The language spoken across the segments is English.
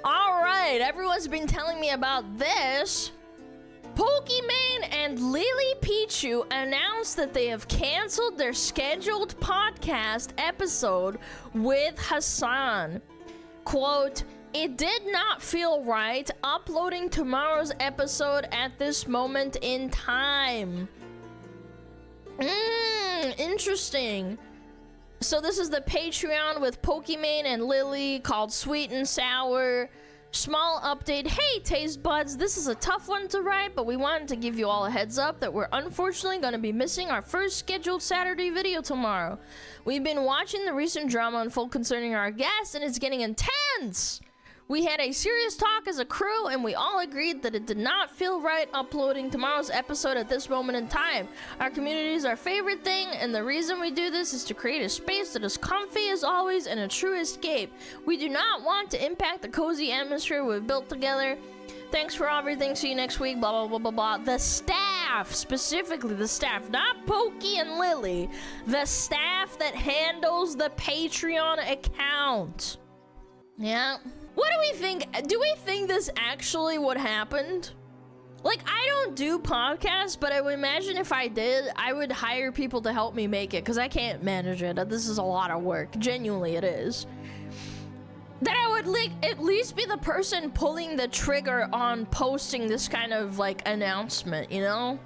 Alright, everyone's been telling me about this. Pokimane and Lily Pichu announced that they have canceled their scheduled podcast episode with Hassan. Quote, "It did not feel right uploading tomorrow's episode at this moment in time." Interesting. So this is the Patreon with Pokimane and Lily called Sweet and Sour. Small update. Hey, taste buds, this is a tough one to write, but we wanted to give you all a heads up that we're unfortunately going to be missing our first scheduled Saturday video tomorrow. We've been watching the recent drama unfold concerning our guest, and it's getting intense. We had a serious talk as a crew, and we all agreed that it did not feel right uploading tomorrow's episode at this moment in time. Our community is our favorite thing, and the reason we do this is to create a space that is comfy as always and a true escape. We do not want to impact the cozy atmosphere we've built together. Thanks for everything. See you next week. Blah, blah, blah, blah, blah. The staff, specifically the staff, not Pokey and Lily. The staff that handles the Patreon account. Yeah. What do we think? Do we think this actually what happened? Like, I don't do podcasts, but I would imagine if I did, I would hire people to help me make it, because I can't manage it. This is a lot of work. Genuinely, it is. That I would, like, at least be the person pulling the trigger on posting this kind of, like, announcement, you know?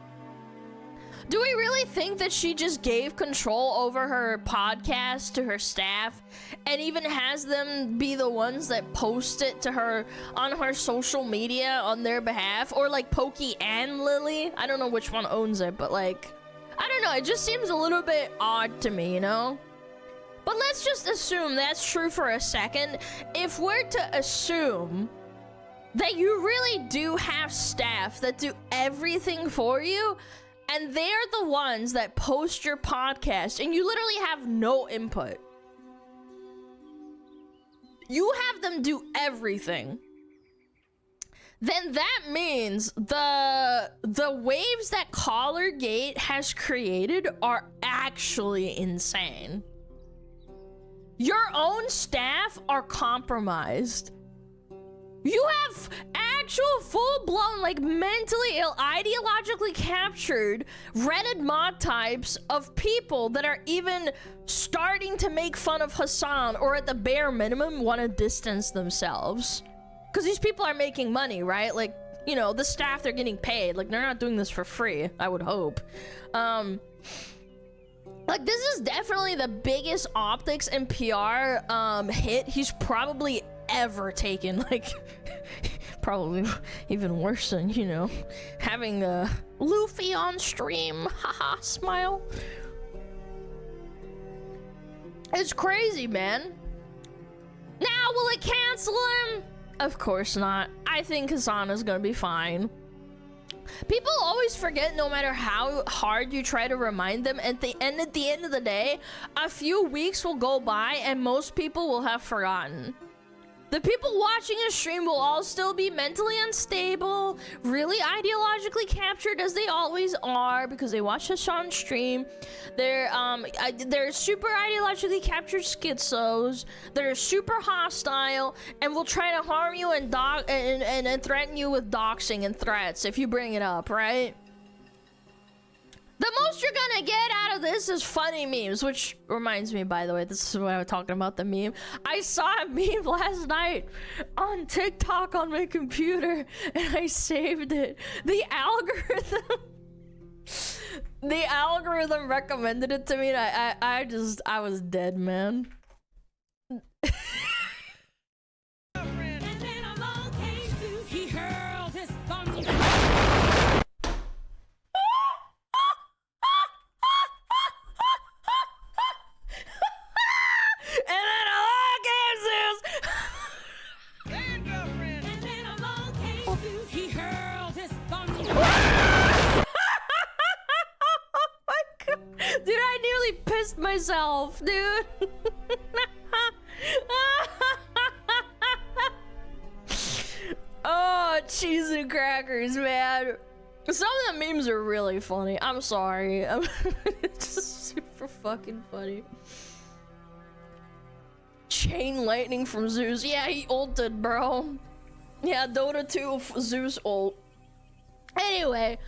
Do we really think that she just gave control over her podcast to her staff and even has them be the ones that post it to her on her social media on their behalf? Or like Pokey and Lily? I don't know which one owns it, but like, I don't know. It just seems a little bit odd to me, you know? But let's just assume that's true for a second. If we're to assume that you really do have staff that do everything for you, and they're the ones that post your podcast, and you literally have no input. You have them do everything. Then that means the waves that Collargate has created are actually insane. Your own staff are compromised. You have actual full-blown, like, mentally ill, ideologically captured Reddit mod types of people that are even starting to make fun of Hassan, or at the bare minimum want to distance themselves. Because these people are making money, right? Like, you know, the staff, they're getting paid. Like, they're not doing this for free, I would hope. Like, this is definitely the biggest optics and PR hit he's probably ever taken. Like, probably even worse than, you know, having Luffy on stream. Haha, smile. It's crazy, man. Now, will it cancel him? Of course not. I think Hassan is gonna be fine. People always forget, no matter how hard you try to remind them. At the end of the day, a few weeks will go by and most people will have forgotten. The people watching a stream will all still be mentally unstable, really ideologically captured, as they always are, because they watch Hassan stream. They're super ideologically captured schizos. They're super hostile and will try to harm you and threaten you with doxing and threats if you bring it up, right? The most you're gonna get out of this is funny memes, which reminds me, by the way, this is what I was talking about, the meme. I saw a meme last night on TikTok on my computer, and I saved it. The algorithm recommended it to me, and I was dead, man. Dude, I nearly pissed myself, dude. Oh, cheese and crackers, man. Some of the memes are really funny. I'm sorry. It's just super fucking funny. Chain lightning from Zeus. Yeah, he ulted, bro. Yeah, Dota 2 Zeus ult. Anyway,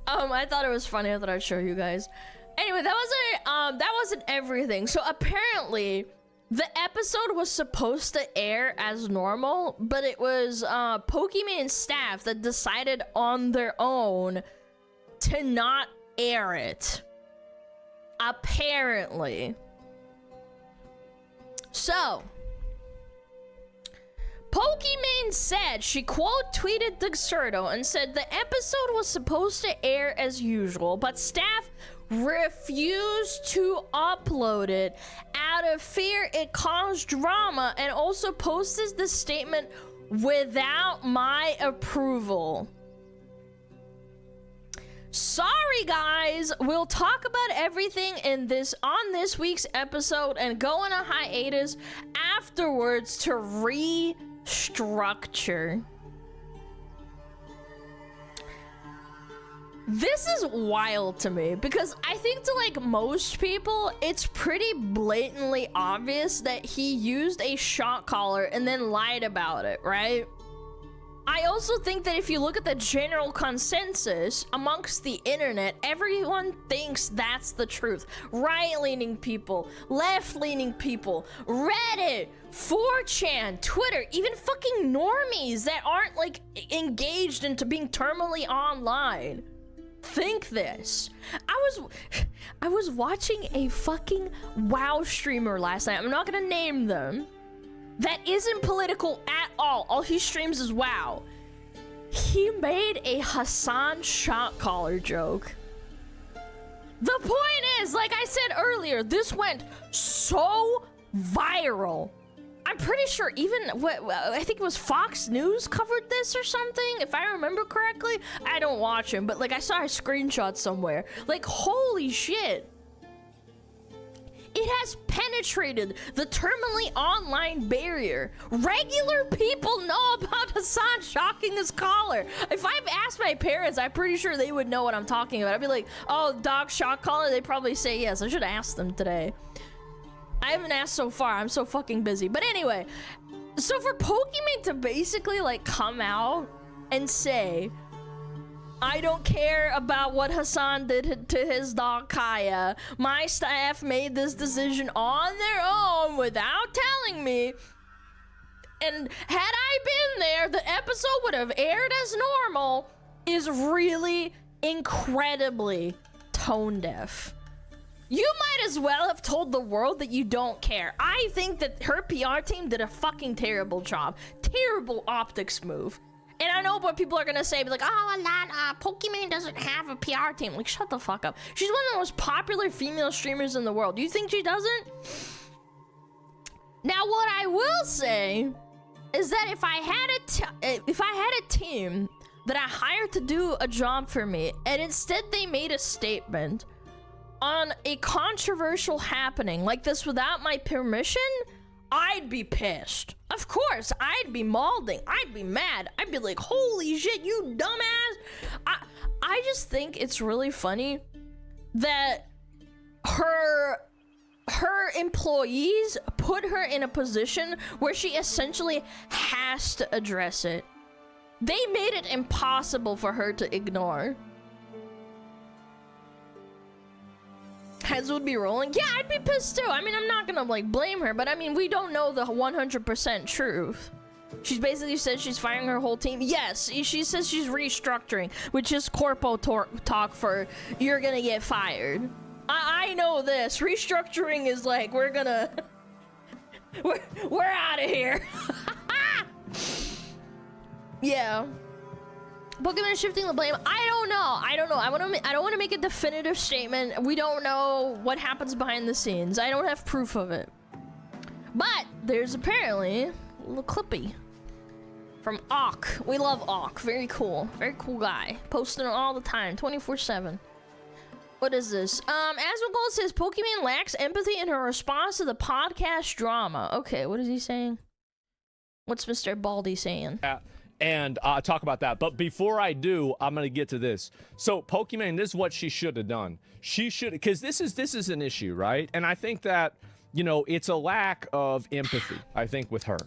I thought it was funny. I thought I'd show you guys. Anyway, that wasn't everything. So apparently, the episode was supposed to air as normal, but it was Pokimane staff that decided on their own to not air it. Apparently. So, Pokimane said, she quote tweeted Dexerto and said the episode was supposed to air as usual, but staff refused to upload it out of fear it caused drama, and also posted the statement without my approval. Sorry guys, we'll talk about everything in on this week's episode and go on a hiatus afterwards to restructure. This is wild to me because I think to like most people, it's pretty blatantly obvious that he used a shot caller and then lied about it, right? I also think that if you look at the general consensus amongst the internet, everyone thinks that's the truth. Right-leaning people, left-leaning people, Reddit, 4chan, Twitter, even fucking normies that aren't like engaged into being terminally online think this. I was watching a fucking WoW streamer last night. I'm not gonna name them. That isn't political at all. All he streams is WoW. He made a Hassan shot caller joke. The point is, like I said earlier, this went so viral. I'm pretty sure even I think it was Fox News covered this or something, if I remember correctly. I don't watch him, but like I saw a screenshot somewhere. Like, holy shit. It has penetrated the terminally online barrier. Regular people know about Hassan shocking his caller. If I've asked my parents, I'm pretty sure they would know what I'm talking about. I'd be like, oh, dog shock caller? They'd probably say yes. I should ask them today. I haven't asked so far. I'm so fucking busy. But anyway, so for Pokimane to basically like come out and say, I don't care about what Hassan did to his dog Kaya. My staff made this decision on their own without telling me. And had I been there, the episode would have aired as normal, is really incredibly tone deaf. You might as well have told the world that you don't care. I think that her PR team did a fucking terrible job. Terrible optics move. And I know what people are gonna say, be like, oh, Alana, Pokimane doesn't have a PR team. Like, shut the fuck up. She's one of the most popular female streamers in the world. Do you think she doesn't? Now, what I will say is that if I had a team that I hired to do a job for me, and instead they made a statement on a controversial happening like this without my permission, I'd be pissed. Of course, I'd be mauling. I'd be mad. I'd be like, holy shit, you dumbass. I just think it's really funny that her employees put her in a position where she essentially has to address it. They made it impossible for her to ignore. Heads would be rolling. Yeah, I'd be pissed too. I mean, I'm not gonna like blame her, but I mean, we don't know the 100% truth. She's basically said she's firing her whole team. Yes, she says she's restructuring, which is corpo talk for you're gonna get fired. I know this. Restructuring is like, we're gonna we're out of here. Yeah. Pokimane shifting the blame. I don't know. I don't want to make a definitive statement. We don't know what happens behind the scenes. I don't have proof of it. But there's apparently a little clippy from Auk. We love Auk. Very cool. Very cool guy. Posting all the time, 24/7. What is this? Asmongold says Pokimane lacks empathy in her response to the podcast drama. Okay, what is he saying? What's Mr. Baldy saying? and talk about that. But before I do, I'm gonna get to this. So Pokimane, this is what she should have done. She should, because this is an issue, right? And I think that, you know, it's a lack of empathy, I think, with her.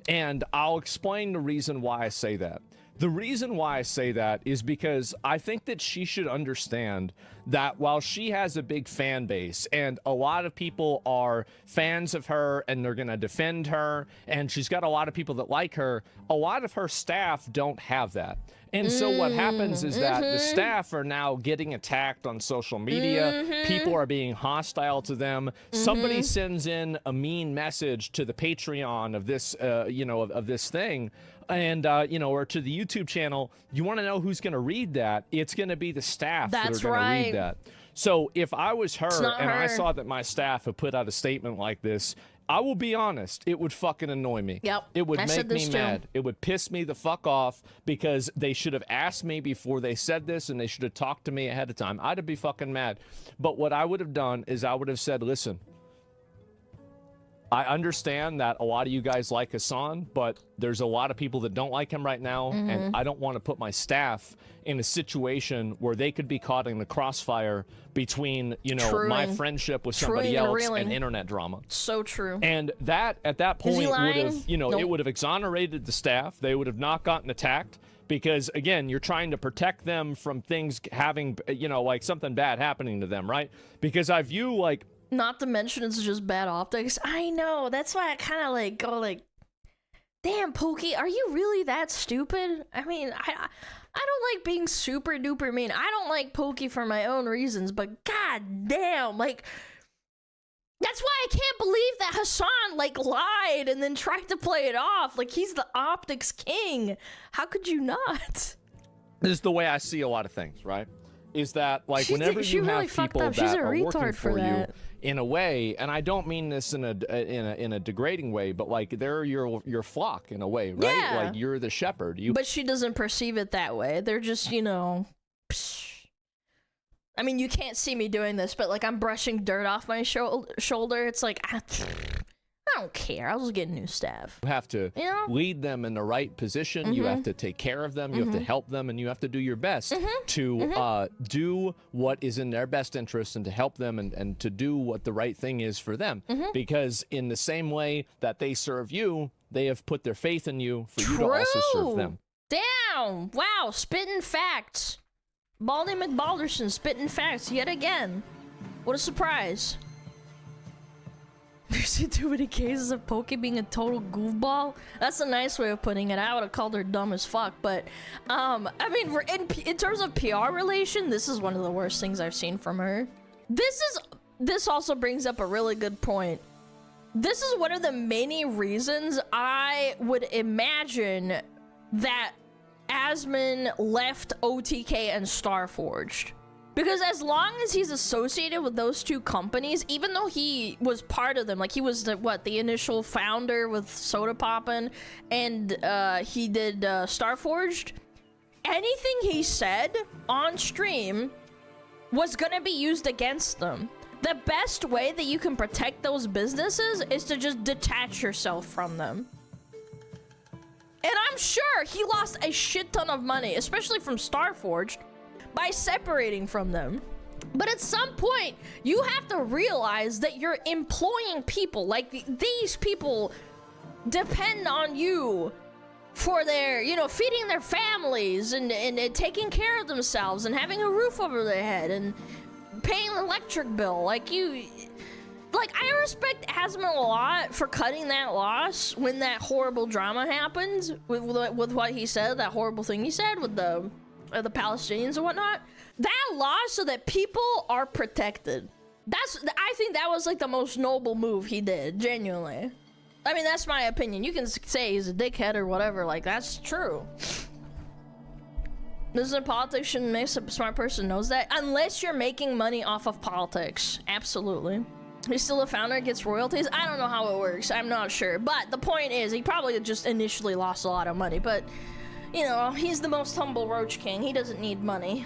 And I'll explain the reason why I say that. The reason why I say that is because I think that she should understand that while she has a big fan base and a lot of people are fans of her and they're going to defend her, and she's got a lot of people that like her, a lot of her staff don't have that. And so what happens is that the staff are now getting attacked on social media. People are being hostile to them. Somebody sends in a mean message to the Patreon of this, you know, of this thing, and you know, or to the YouTube channel. You want to know who's going to read that? It's going to be the staff that are going to read that. So if I was her and I saw that my staff had put out a statement like this, I will be honest, it would fucking annoy me. Yep. It would make me mad. It would piss me the fuck off, because they should have asked me before they said this, and they should have talked to me ahead of time. I'd be fucking mad. But what I would have done is I would have said, listen, I understand that a lot of you guys like Hassan, but there's a lot of people that don't like him right now, and I don't want to put my staff in a situation where they could be caught in the crossfire between, you know, my friendship with somebody else and internet drama. So true. And that, at that point, would have, you know, it would have exonerated the staff. They would have not gotten attacked, because, again, you're trying to protect them from things having, you know, like something bad happening to them, right? Because I view, like, not to mention it's just bad optics. I know. That's why I kind of like go like, damn, Pokey, are you really that stupid? I mean, I don't like being super duper mean. I don't like Pokey for my own reasons, but god damn, like, that's why I can't believe that Hassan, like, lied and then tried to play it off. Like, he's the optics king. How could you not? This is the way I see a lot of things, right? Is that, like, whenever you have people that are working for you in a way, and I don't mean this in a degrading way, but like they're your flock in a way, right? Yeah. Like you're the shepherd. But she doesn't perceive it that way. They're just, you know, psh. I mean, you can't see me doing this, but like I'm brushing dirt off my shoulder. It's like, I don't care. I'll just get new staff. You have to lead them in the right position. You have to take care of them. You have to help them, and you have to do your best to do what is in their best interest, and to help them, and to do what the right thing is for them. Because in the same way that they serve you, they have put their faith in you for you to also serve them. Damn! Wow, spitting facts. Baldy McBalderson spitting facts yet again. What a surprise. There's too many cases of Poke being a total goofball. That's a nice way of putting it. I would have called her dumb as fuck, but I mean, in terms of PR relation, this is one of the worst things I've seen from her. This also brings up a really good point. This is one of the many reasons I would imagine that Asmon left OTK and Starforged. Because as long as he's associated with those two companies, even though he was part of them, like he was the initial founder with Soda Poppin', and he did Starforged, anything he said on stream was gonna be used against them. The best way that you can protect those businesses is to just detach yourself from them. And I'm sure he lost a shit ton of money, especially from Starforged, by separating from them. But at some point, you have to realize that you're employing people. Like, these people depend on you for their, you know, feeding their families and taking care of themselves and having a roof over their head and paying an electric bill. Like, I respect Asmon a lot for cutting that loss when that horrible drama happened with what he said, that horrible thing he said with the Palestinians and whatnot. That loss so that people are protected. I think that was like the most noble move he did, genuinely. I mean, that's my opinion. You can say he's a dickhead or whatever, like, that's true. This a politician makes a smart person knows that. Unless you're making money off of politics. Absolutely. He's still a founder, gets royalties. I don't know how it works. I'm not sure. But the point is, he probably just initially lost a lot of money. But, you know, he's the most humble Roach King. He doesn't need money.